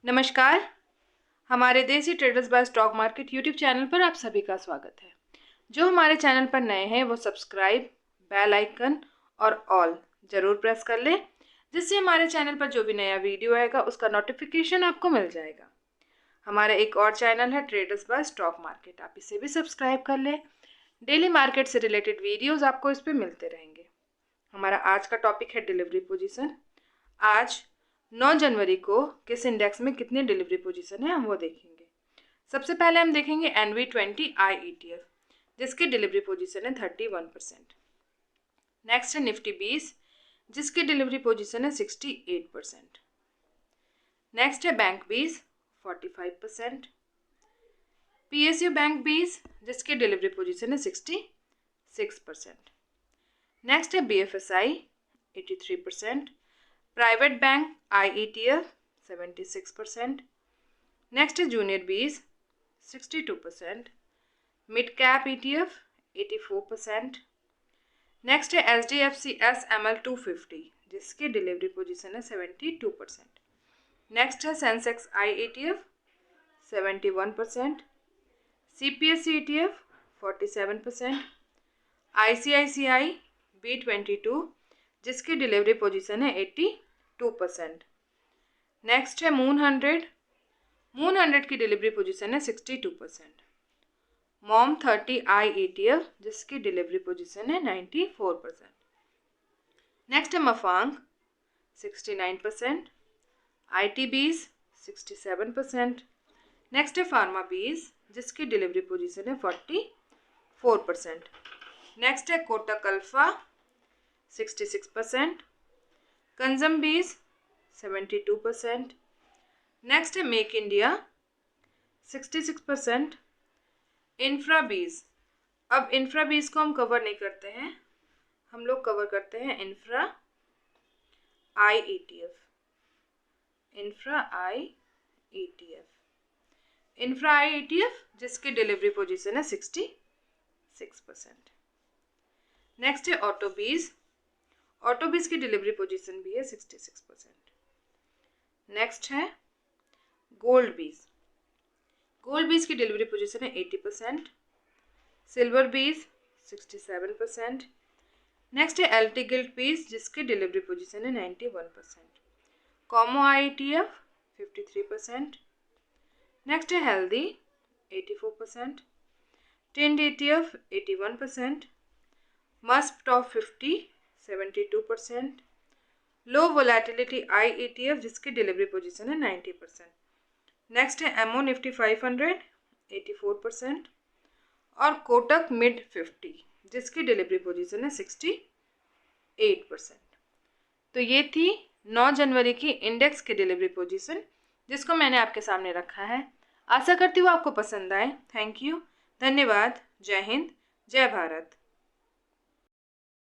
नमस्कार। हमारे desi traders by stock market YouTube channel पर आप सभी का स्वागत है। जो हमारे चैनल पर नए हैं वो सब्सक्राइब, बेल आइकन और ऑल ज़रूर प्रेस कर लें, जिससे हमारे चैनल पर जो भी नया वीडियो आएगा उसका नोटिफिकेशन आपको मिल जाएगा। हमारा एक और चैनल है ट्रेडर्स बाय स्टॉक मार्केट, आप इसे भी सब्सक्राइब कर लें। डेली मार्केट से रिलेटेड वीडियोज़ आपको इस पर मिलते रहेंगे। हमारा आज का टॉपिक है डिलीवरी पोजीशन। आज 9 जनवरी को किस इंडेक्स में कितनी डिलीवरी पोजीशन है हम वो देखेंगे। सबसे पहले हम देखेंगे NV20 IETF, जिसकी डिलीवरी पोजीशन है 31%। नेक्स्ट है निफ्टी 20, जिसकी डिलीवरी पोजीशन है 68%। नेक्स्ट है बैंक 20, 45%। PSU बैंक 20, जिसकी डिलीवरी पोजीशन है 66%। नेक्स्ट है BFSI 83%। Private bank IETF 76%। Next है जूनियर बीज 62%। Mid cap ETF 84%। नेक्स्ट है SDFC SML 250, जिसकी डिलीवरी पोजीशन है 72%। नेक्स्ट है Sensex IETF 71%। CPSE ETF 47%। ICICI B22, जिसकी डिलीवरी पोजीशन है 82%। नेक्स्ट है मून 100 की डिलीवरी पोजीशन है 62%। मॉम 30 IETF, जिसकी डिलीवरी पोजीशन है 94%। नेक्स्ट है मफांग 69%। IT बीज 67%। नेक्स्ट है फार्मा बीज, जिसकी डिलीवरी पोजीशन है 44%। नेक्स्ट है कोटक अल्फा 66%। कंजम बीज 72%। नेक्स्ट है मेक इंडिया 66%। इंफ्रा बीज, अब इंफ्रा बीज को हम कवर नहीं करते हैं, हम लोग कवर करते हैं इंफ्रा IETF। इंफ्रा IETF, जिसकी डिलीवरी पोजीशन है 66%। नेक्स्ट है ऑटो बीज की डिलीवरी पोजीशन भी है 66%। नेक्स्ट है गोल्ड बीज की डिलीवरी पोजीशन है 80%। सिल्वर बीज 67%। नेक्स्ट है LT गिल्ड बीज, जिसकी डिलीवरी पोजीशन है 91%। कॉमो IETF 53%। नेक्स्ट है हेल्दी 84%। Tinned ETF 81%। मस्प टॉप 50 72%। लो वोलेटिलिटी IETF, जिसकी डिलीवरी पोजीशन है 90%। नेक्स्ट है एमओ निफ्टी 500 84%। और कोटक मिड 50, जिसकी डिलीवरी पोजीशन है 68%। तो ये थी 9 जनवरी की इंडेक्स की डिलीवरी पोजीशन, जिसको मैंने आपके सामने रखा है। आशा करती हूँ आपको पसंद आए। थैंक यू, धन्यवाद। जय हिंद, जय भारत।